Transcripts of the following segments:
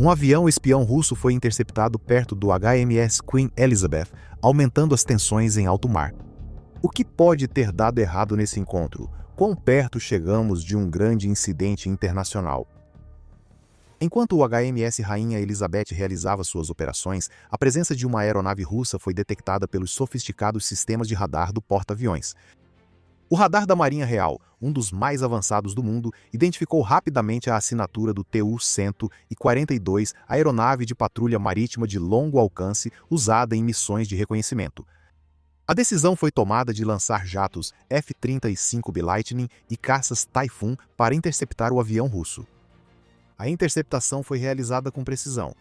Um avião espião russo foi interceptado perto do HMS Queen Elizabeth, aumentando as tensões em alto mar. O que pode ter dado errado nesse encontro? Quão perto chegamos de um grande incidente internacional? Enquanto o HMS Rainha Elizabeth realizava suas operações, a presença de uma aeronave russa foi detectada pelos sofisticados sistemas de radar do porta-aviões. O radar da Marinha Real, um dos mais avançados do mundo, identificou rapidamente a assinatura do Tu-142, aeronave de patrulha marítima de longo alcance usada em missões de reconhecimento. A decisão foi tomada de lançar jatos F-35B Lightning e caças Typhoon para interceptar o avião russo. A interceptação foi realizada com precisão.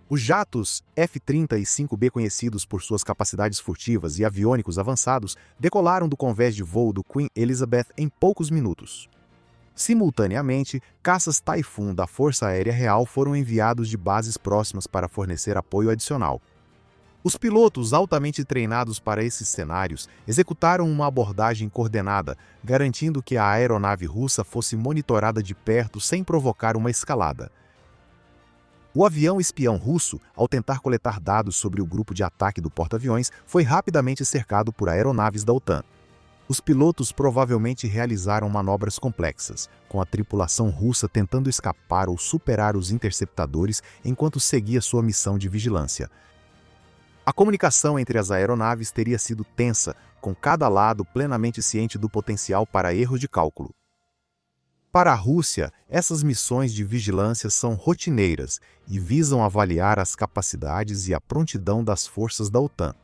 Os jatos F-35B, conhecidos por suas capacidades furtivas e aviônicos avançados, decolaram do convés de voo do Queen Elizabeth em poucos minutos. Simultaneamente, caças Typhoon da Força Aérea Real foram enviados de bases próximas para fornecer apoio adicional. Os pilotos altamente treinados para esses cenários executaram uma abordagem coordenada, garantindo que a aeronave russa fosse monitorada de perto sem provocar uma escalada. O avião espião russo, ao tentar coletar dados sobre o grupo de ataque do porta-aviões, foi rapidamente cercado por aeronaves da OTAN. Os pilotos provavelmente realizaram manobras complexas, com a tripulação russa tentando escapar ou superar os interceptadores enquanto seguia sua missão de vigilância. A comunicação entre as aeronaves teria sido tensa, com cada lado plenamente ciente do potencial para erros de cálculo. Para a Rússia, essas missões de vigilância são rotineiras e visam avaliar as capacidades e a prontidão das forças da OTAN.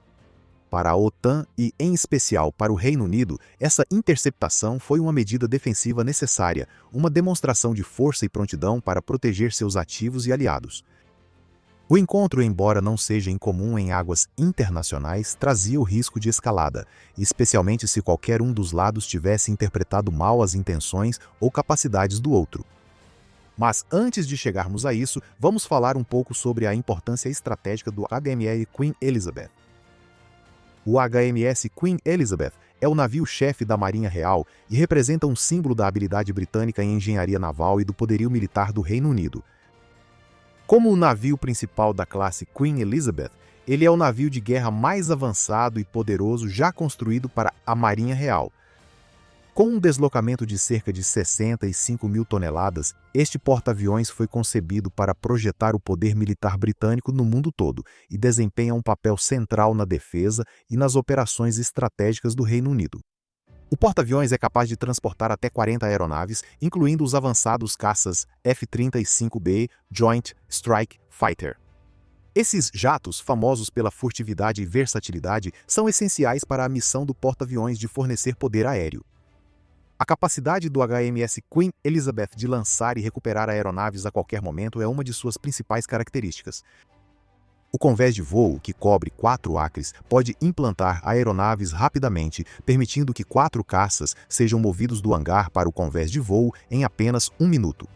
Para a OTAN e, em especial, para o Reino Unido, essa interceptação foi uma medida defensiva necessária, uma demonstração de força e prontidão para proteger seus ativos e aliados. O encontro, embora não seja incomum em águas internacionais, trazia o risco de escalada, especialmente se qualquer um dos lados tivesse interpretado mal as intenções ou capacidades do outro. Mas antes de chegarmos a isso, vamos falar um pouco sobre a importância estratégica do HMS Queen Elizabeth. O HMS Queen Elizabeth é o navio-chefe da Marinha Real e representa um símbolo da habilidade britânica em engenharia naval e do poderio militar do Reino Unido. Como o navio principal da classe Queen Elizabeth, ele é o navio de guerra mais avançado e poderoso já construído para a Marinha Real. Com um deslocamento de cerca de 65 mil toneladas, este porta-aviões foi concebido para projetar o poder militar britânico no mundo todo e desempenha um papel central na defesa e nas operações estratégicas do Reino Unido. O porta-aviões é capaz de transportar até 40 aeronaves, incluindo os avançados caças F-35B Joint Strike Fighter. Esses jatos, famosos pela furtividade e versatilidade, são essenciais para a missão do porta-aviões de fornecer poder aéreo. A capacidade do HMS Queen Elizabeth de lançar e recuperar aeronaves a qualquer momento é uma de suas principais características. O convés de voo, que cobre 4 acres, pode implantar aeronaves rapidamente, permitindo que 4 caças sejam movidos do hangar para o convés de voo em apenas 1 minuto.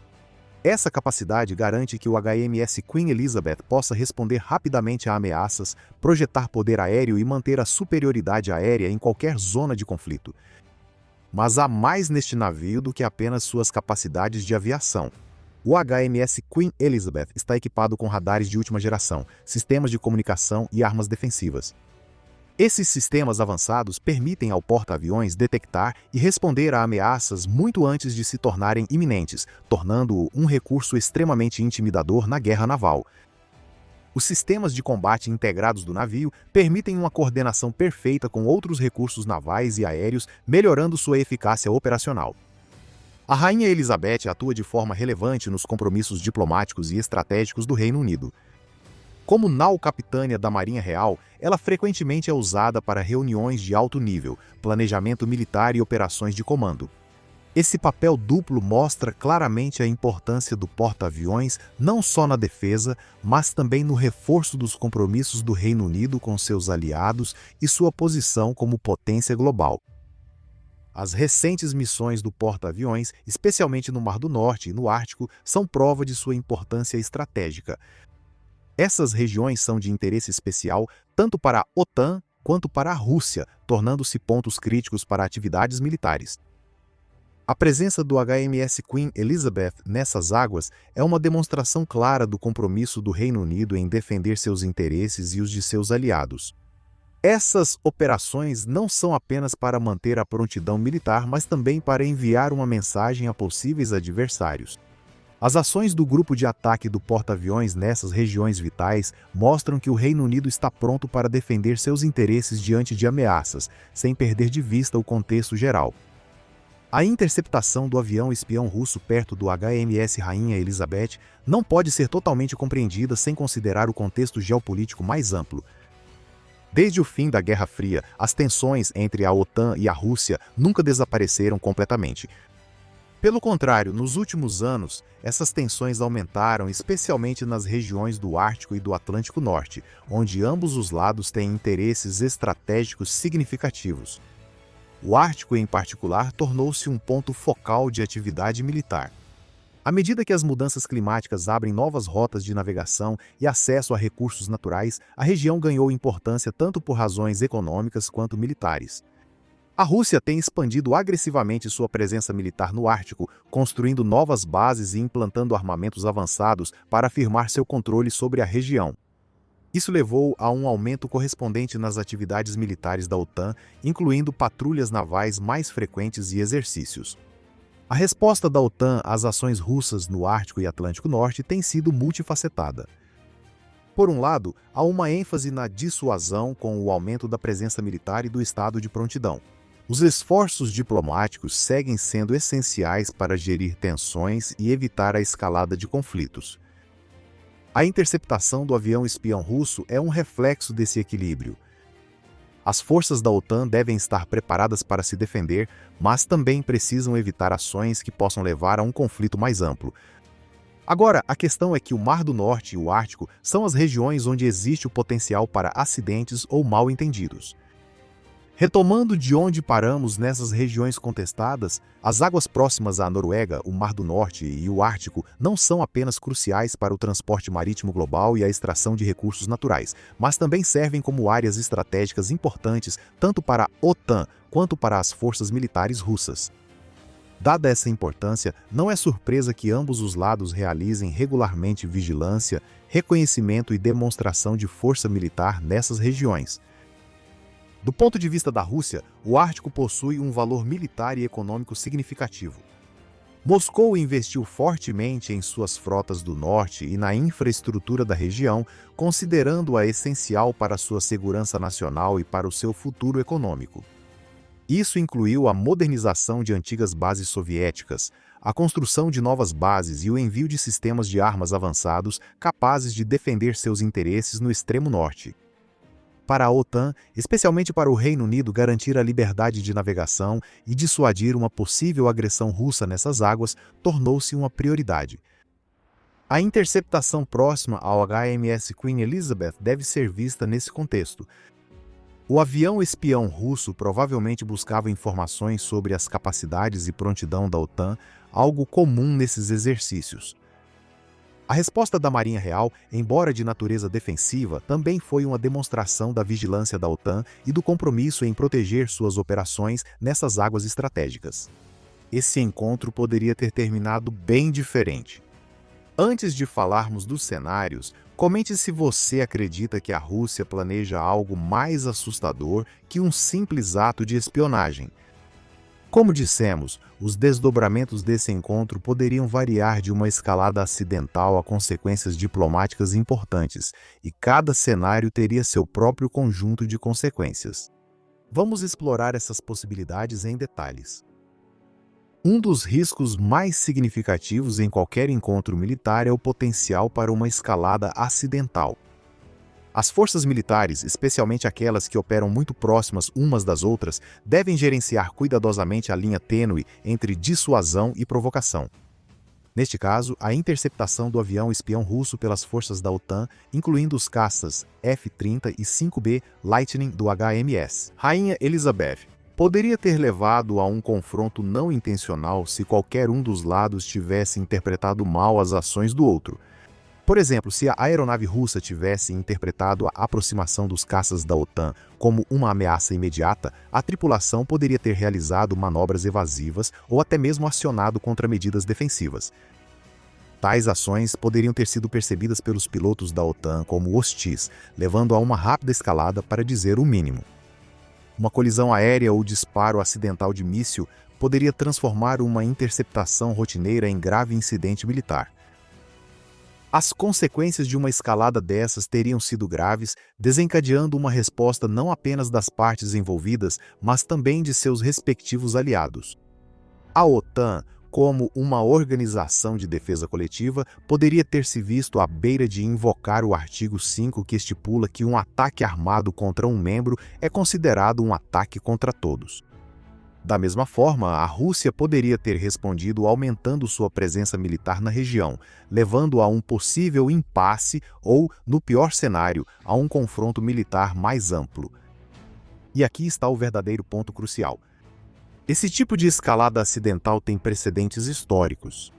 Essa capacidade garante que o HMS Queen Elizabeth possa responder rapidamente a ameaças, projetar poder aéreo e manter a superioridade aérea em qualquer zona de conflito. Mas há mais neste navio do que apenas suas capacidades de aviação. O HMS Queen Elizabeth está equipado com radares de última geração, sistemas de comunicação e armas defensivas. Esses sistemas avançados permitem ao porta-aviões detectar e responder a ameaças muito antes de se tornarem iminentes, tornando-o um recurso extremamente intimidador na guerra naval. Os sistemas de combate integrados do navio permitem uma coordenação perfeita com outros recursos navais e aéreos, melhorando sua eficácia operacional. A Rainha Elizabeth atua de forma relevante nos compromissos diplomáticos e estratégicos do Reino Unido. Como nau-capitânia da Marinha Real, ela frequentemente é usada para reuniões de alto nível, planejamento militar e operações de comando. Esse papel duplo mostra claramente a importância do porta-aviões não só na defesa, mas também no reforço dos compromissos do Reino Unido com seus aliados e sua posição como potência global. As recentes missões do porta-aviões, especialmente no Mar do Norte e no Ártico, são prova de sua importância estratégica. Essas regiões são de interesse especial tanto para a OTAN quanto para a Rússia, tornando-se pontos críticos para atividades militares. A presença do HMS Queen Elizabeth nessas águas é uma demonstração clara do compromisso do Reino Unido em defender seus interesses e os de seus aliados. Essas operações não são apenas para manter a prontidão militar, mas também para enviar uma mensagem a possíveis adversários. As ações do grupo de ataque do porta-aviões nessas regiões vitais mostram que o Reino Unido está pronto para defender seus interesses diante de ameaças, sem perder de vista o contexto geral. A interceptação do avião espião russo perto do HMS Rainha Elizabeth não pode ser totalmente compreendida sem considerar o contexto geopolítico mais amplo. Desde o fim da Guerra Fria, as tensões entre a OTAN e a Rússia nunca desapareceram completamente. Pelo contrário, nos últimos anos, essas tensões aumentaram, especialmente nas regiões do Ártico e do Atlântico Norte, onde ambos os lados têm interesses estratégicos significativos. O Ártico, em particular, tornou-se um ponto focal de atividade militar. À medida que as mudanças climáticas abrem novas rotas de navegação e acesso a recursos naturais, a região ganhou importância tanto por razões econômicas quanto militares. A Rússia tem expandido agressivamente sua presença militar no Ártico, construindo novas bases e implantando armamentos avançados para afirmar seu controle sobre a região. Isso levou a um aumento correspondente nas atividades militares da OTAN, incluindo patrulhas navais mais frequentes e exercícios. A resposta da OTAN às ações russas no Ártico e Atlântico Norte tem sido multifacetada. Por um lado, há uma ênfase na dissuasão com o aumento da presença militar e do estado de prontidão. Os esforços diplomáticos seguem sendo essenciais para gerir tensões e evitar a escalada de conflitos. A interceptação do avião espião russo é um reflexo desse equilíbrio. As forças da OTAN devem estar preparadas para se defender, mas também precisam evitar ações que possam levar a um conflito mais amplo. Agora, a questão é que o Mar do Norte e o Ártico são as regiões onde existe o potencial para acidentes ou mal-entendidos. Retomando de onde paramos nessas regiões contestadas, as águas próximas à Noruega, o Mar do Norte e o Ártico não são apenas cruciais para o transporte marítimo global e a extração de recursos naturais, mas também servem como áreas estratégicas importantes tanto para a OTAN quanto para as forças militares russas. Dada essa importância, não é surpresa que ambos os lados realizem regularmente vigilância, reconhecimento e demonstração de força militar nessas regiões. Do ponto de vista da Rússia, o Ártico possui um valor militar e econômico significativo. Moscou investiu fortemente em suas frotas do norte e na infraestrutura da região, considerando-a essencial para sua segurança nacional e para o seu futuro econômico. Isso incluiu a modernização de antigas bases soviéticas, a construção de novas bases e o envio de sistemas de armas avançados capazes de defender seus interesses no extremo norte. Para a OTAN, especialmente para o Reino Unido, garantir a liberdade de navegação e dissuadir uma possível agressão russa nessas águas tornou-se uma prioridade. A interceptação próxima ao HMS Queen Elizabeth deve ser vista nesse contexto. O avião espião russo provavelmente buscava informações sobre as capacidades e prontidão da OTAN, algo comum nesses exercícios. A resposta da Marinha Real, embora de natureza defensiva, também foi uma demonstração da vigilância da OTAN e do compromisso em proteger suas operações nessas águas estratégicas. Esse encontro poderia ter terminado bem diferente. Antes de falarmos dos cenários, comente se você acredita que a Rússia planeja algo mais assustador que um simples ato de espionagem. Como dissemos, os desdobramentos desse encontro poderiam variar de uma escalada acidental a consequências diplomáticas importantes, e cada cenário teria seu próprio conjunto de consequências. Vamos explorar essas possibilidades em detalhes. Um dos riscos mais significativos em qualquer encontro militar é o potencial para uma escalada acidental. As forças militares, especialmente aquelas que operam muito próximas umas das outras, devem gerenciar cuidadosamente a linha tênue entre dissuasão e provocação. Neste caso, a interceptação do avião espião russo pelas forças da OTAN, incluindo os caças F-30 e 5B Lightning do HMS Rainha Elizabeth, poderia ter levado a um confronto não intencional se qualquer um dos lados tivesse interpretado mal as ações do outro. Por exemplo, se a aeronave russa tivesse interpretado a aproximação dos caças da OTAN como uma ameaça imediata, a tripulação poderia ter realizado manobras evasivas ou até mesmo acionado contramedidas defensivas. Tais ações poderiam ter sido percebidas pelos pilotos da OTAN como hostis, levando a uma rápida escalada, para dizer o mínimo. Uma colisão aérea ou disparo acidental de míssil poderia transformar uma interceptação rotineira em grave incidente militar. As consequências de uma escalada dessas teriam sido graves, desencadeando uma resposta não apenas das partes envolvidas, mas também de seus respectivos aliados. A OTAN, como uma organização de defesa coletiva, poderia ter se visto à beira de invocar o artigo 5, que estipula que um ataque armado contra um membro é considerado um ataque contra todos. Da mesma forma, a Rússia poderia ter respondido aumentando sua presença militar na região, levando a um possível impasse ou, no pior cenário, a um confronto militar mais amplo. E aqui está o verdadeiro ponto crucial. Esse tipo de escalada acidental tem precedentes históricos.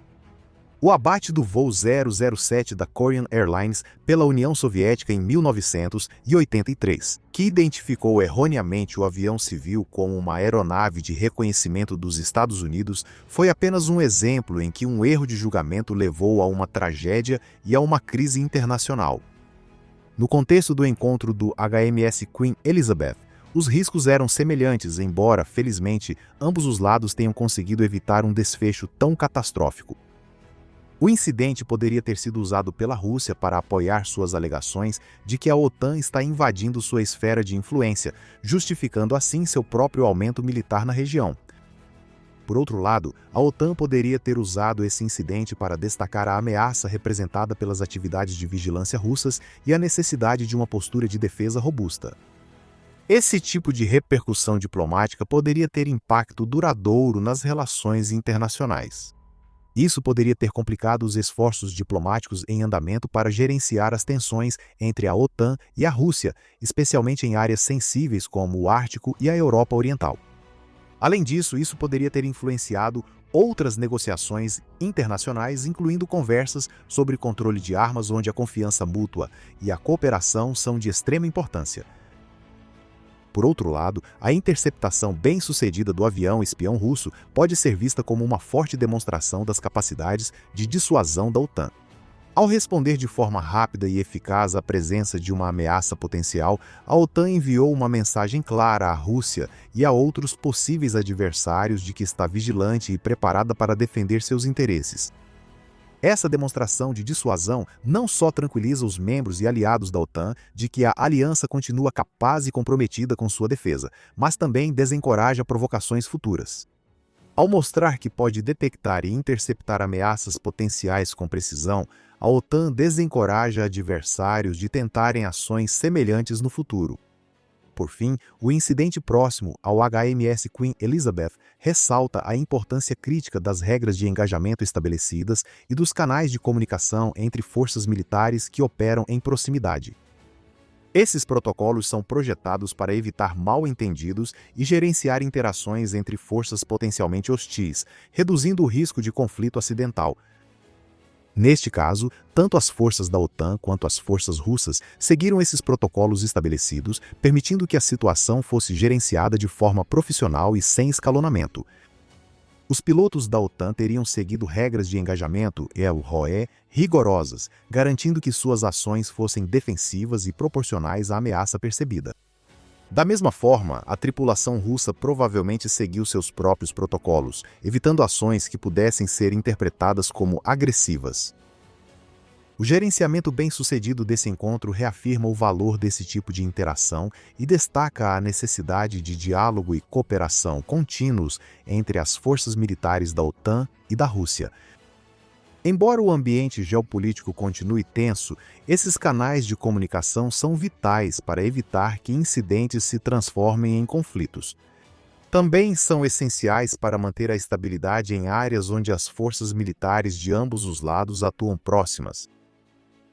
O abate do voo 007 da Korean Airlines pela União Soviética em 1983, que identificou erroneamente o avião civil como uma aeronave de reconhecimento dos Estados Unidos, foi apenas um exemplo em que um erro de julgamento levou a uma tragédia e a uma crise internacional. No contexto do encontro do HMS Queen Elizabeth, os riscos eram semelhantes, embora, felizmente, ambos os lados tenham conseguido evitar um desfecho tão catastrófico. O incidente poderia ter sido usado pela Rússia para apoiar suas alegações de que a OTAN está invadindo sua esfera de influência, justificando assim seu próprio aumento militar na região. Por outro lado, a OTAN poderia ter usado esse incidente para destacar a ameaça representada pelas atividades de vigilância russas e a necessidade de uma postura de defesa robusta. Esse tipo de repercussão diplomática poderia ter impacto duradouro nas relações internacionais. Isso poderia ter complicado os esforços diplomáticos em andamento para gerenciar as tensões entre a OTAN e a Rússia, especialmente em áreas sensíveis como o Ártico e a Europa Oriental. Além disso, isso poderia ter influenciado outras negociações internacionais, incluindo conversas sobre controle de armas, onde a confiança mútua e a cooperação são de extrema importância. Por outro lado, a interceptação bem-sucedida do avião espião russo pode ser vista como uma forte demonstração das capacidades de dissuasão da OTAN. Ao responder de forma rápida e eficaz à presença de uma ameaça potencial, a OTAN enviou uma mensagem clara à Rússia e a outros possíveis adversários de que está vigilante e preparada para defender seus interesses. Essa demonstração de dissuasão não só tranquiliza os membros e aliados da OTAN de que a aliança continua capaz e comprometida com sua defesa, mas também desencoraja provocações futuras. Ao mostrar que pode detectar e interceptar ameaças potenciais com precisão, a OTAN desencoraja adversários de tentarem ações semelhantes no futuro. Por fim, o incidente próximo ao HMS Queen Elizabeth ressalta a importância crítica das regras de engajamento estabelecidas e dos canais de comunicação entre forças militares que operam em proximidade. Esses protocolos são projetados para evitar mal-entendidos e gerenciar interações entre forças potencialmente hostis, reduzindo o risco de conflito acidental. Neste caso, tanto as forças da OTAN quanto as forças russas seguiram esses protocolos estabelecidos, permitindo que a situação fosse gerenciada de forma profissional e sem escalonamento. Os pilotos da OTAN teriam seguido regras de engajamento (ROE) rigorosas, garantindo que suas ações fossem defensivas e proporcionais à ameaça percebida. Da mesma forma, a tripulação russa provavelmente seguiu seus próprios protocolos, evitando ações que pudessem ser interpretadas como agressivas. O gerenciamento bem-sucedido desse encontro reafirma o valor desse tipo de interação e destaca a necessidade de diálogo e cooperação contínuos entre as forças militares da OTAN e da Rússia. Embora o ambiente geopolítico continue tenso, esses canais de comunicação são vitais para evitar que incidentes se transformem em conflitos. Também são essenciais para manter a estabilidade em áreas onde as forças militares de ambos os lados atuam próximas.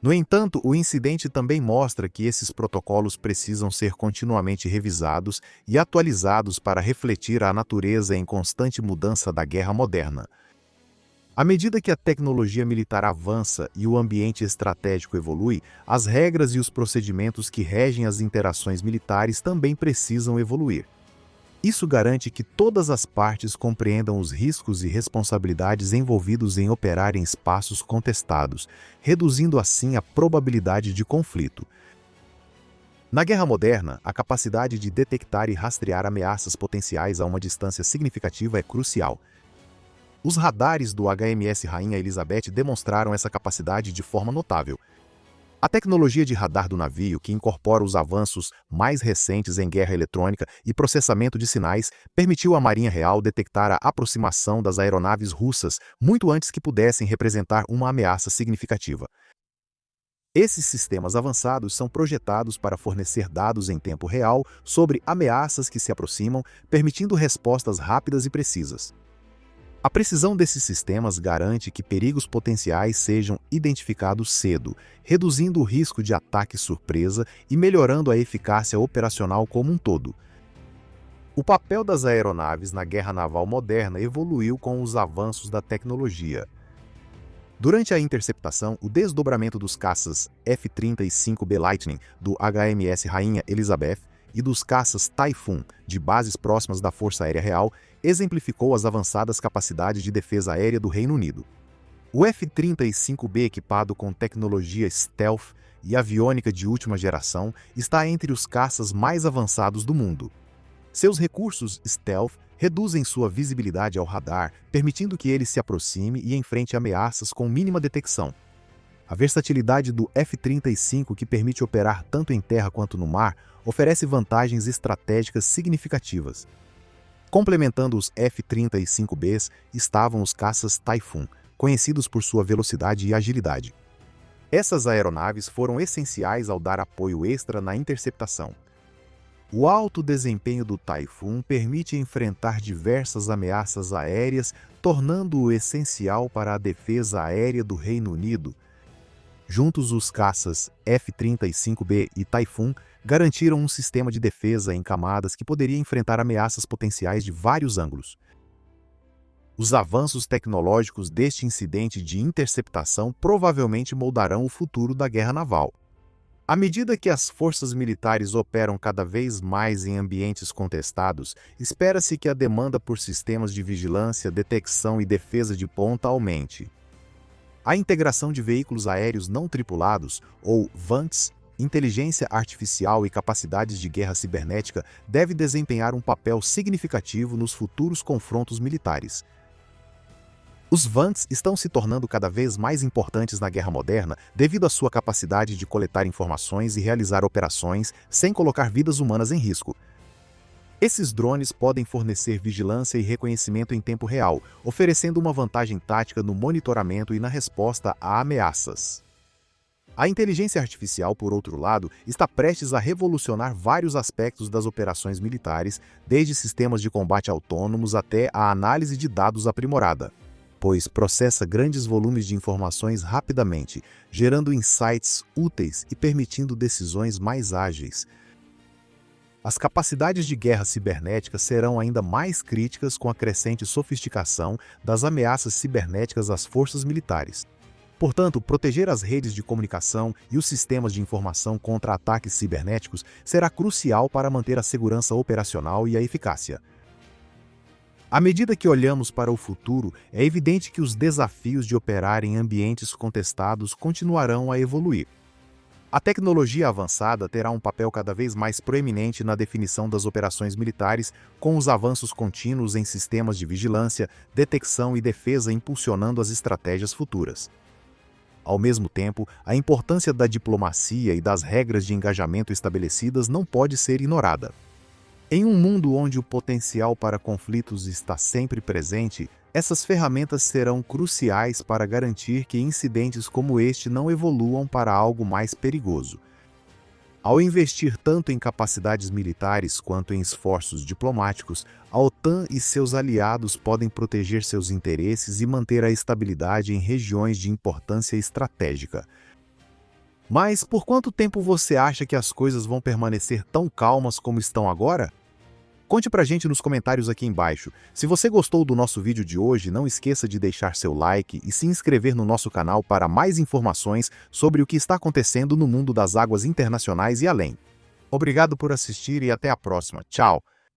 No entanto, o incidente também mostra que esses protocolos precisam ser continuamente revisados e atualizados para refletir a natureza em constante mudança da guerra moderna. À medida que a tecnologia militar avança e o ambiente estratégico evolui, as regras e os procedimentos que regem as interações militares também precisam evoluir. Isso garante que todas as partes compreendam os riscos e responsabilidades envolvidos em operar em espaços contestados, reduzindo assim a probabilidade de conflito. Na guerra moderna, a capacidade de detectar e rastrear ameaças potenciais a uma distância significativa é crucial. Os radares do HMS Rainha Elizabeth demonstraram essa capacidade de forma notável. A tecnologia de radar do navio, que incorpora os avanços mais recentes em guerra eletrônica e processamento de sinais, permitiu à Marinha Real detectar a aproximação das aeronaves russas muito antes que pudessem representar uma ameaça significativa. Esses sistemas avançados são projetados para fornecer dados em tempo real sobre ameaças que se aproximam, permitindo respostas rápidas e precisas. A precisão desses sistemas garante que perigos potenciais sejam identificados cedo, reduzindo o risco de ataque surpresa e melhorando a eficácia operacional como um todo. O papel das aeronaves na guerra naval moderna evoluiu com os avanços da tecnologia. Durante a interceptação, o desdobramento dos caças F-35B Lightning do HMS Rainha Elizabeth e dos caças Typhoon de bases próximas da Força Aérea Real exemplificou as avançadas capacidades de defesa aérea do Reino Unido. O F-35B, equipado com tecnologia stealth e aviônica de última geração, está entre os caças mais avançados do mundo. Seus recursos stealth reduzem sua visibilidade ao radar, permitindo que ele se aproxime e enfrente ameaças com mínima detecção. A versatilidade do F-35, que permite operar tanto em terra quanto no mar, oferece vantagens estratégicas significativas. Complementando os F-35Bs estavam os caças Typhoon, conhecidos por sua velocidade e agilidade. Essas aeronaves foram essenciais ao dar apoio extra na interceptação. O alto desempenho do Typhoon permite enfrentar diversas ameaças aéreas, tornando-o essencial para a defesa aérea do Reino Unido. Juntos, os caças F-35B e Typhoon garantiram um sistema de defesa em camadas que poderia enfrentar ameaças potenciais de vários ângulos. Os avanços tecnológicos deste incidente de interceptação provavelmente moldarão o futuro da guerra naval. À medida que as forças militares operam cada vez mais em ambientes contestados, espera-se que a demanda por sistemas de vigilância, detecção e defesa de ponta aumente. A integração de veículos aéreos não tripulados, ou VANTs, inteligência artificial e capacidades de guerra cibernética deve desempenhar um papel significativo nos futuros confrontos militares. Os VANTs estão se tornando cada vez mais importantes na guerra moderna devido à sua capacidade de coletar informações e realizar operações sem colocar vidas humanas em risco. Esses drones podem fornecer vigilância e reconhecimento em tempo real, oferecendo uma vantagem tática no monitoramento e na resposta a ameaças. A inteligência artificial, por outro lado, está prestes a revolucionar vários aspectos das operações militares, desde sistemas de combate autônomos até a análise de dados aprimorada, pois processa grandes volumes de informações rapidamente, gerando insights úteis e permitindo decisões mais ágeis. As capacidades de guerra cibernética serão ainda mais críticas com a crescente sofisticação das ameaças cibernéticas às forças militares. Portanto, proteger as redes de comunicação e os sistemas de informação contra ataques cibernéticos será crucial para manter a segurança operacional e a eficácia. À medida que olhamos para o futuro, é evidente que os desafios de operar em ambientes contestados continuarão a evoluir. A tecnologia avançada terá um papel cada vez mais proeminente na definição das operações militares, com os avanços contínuos em sistemas de vigilância, detecção e defesa impulsionando as estratégias futuras. Ao mesmo tempo, a importância da diplomacia e das regras de engajamento estabelecidas não pode ser ignorada. Em um mundo onde o potencial para conflitos está sempre presente, essas ferramentas serão cruciais para garantir que incidentes como este não evoluam para algo mais perigoso. Ao investir tanto em capacidades militares quanto em esforços diplomáticos, a OTAN e seus aliados podem proteger seus interesses e manter a estabilidade em regiões de importância estratégica. Mas por quanto tempo você acha que as coisas vão permanecer tão calmas como estão agora? Conte pra gente nos comentários aqui embaixo. Se você gostou do nosso vídeo de hoje, não esqueça de deixar seu like e se inscrever no nosso canal para mais informações sobre o que está acontecendo no mundo das águas internacionais e além. Obrigado por assistir e até a próxima. Tchau!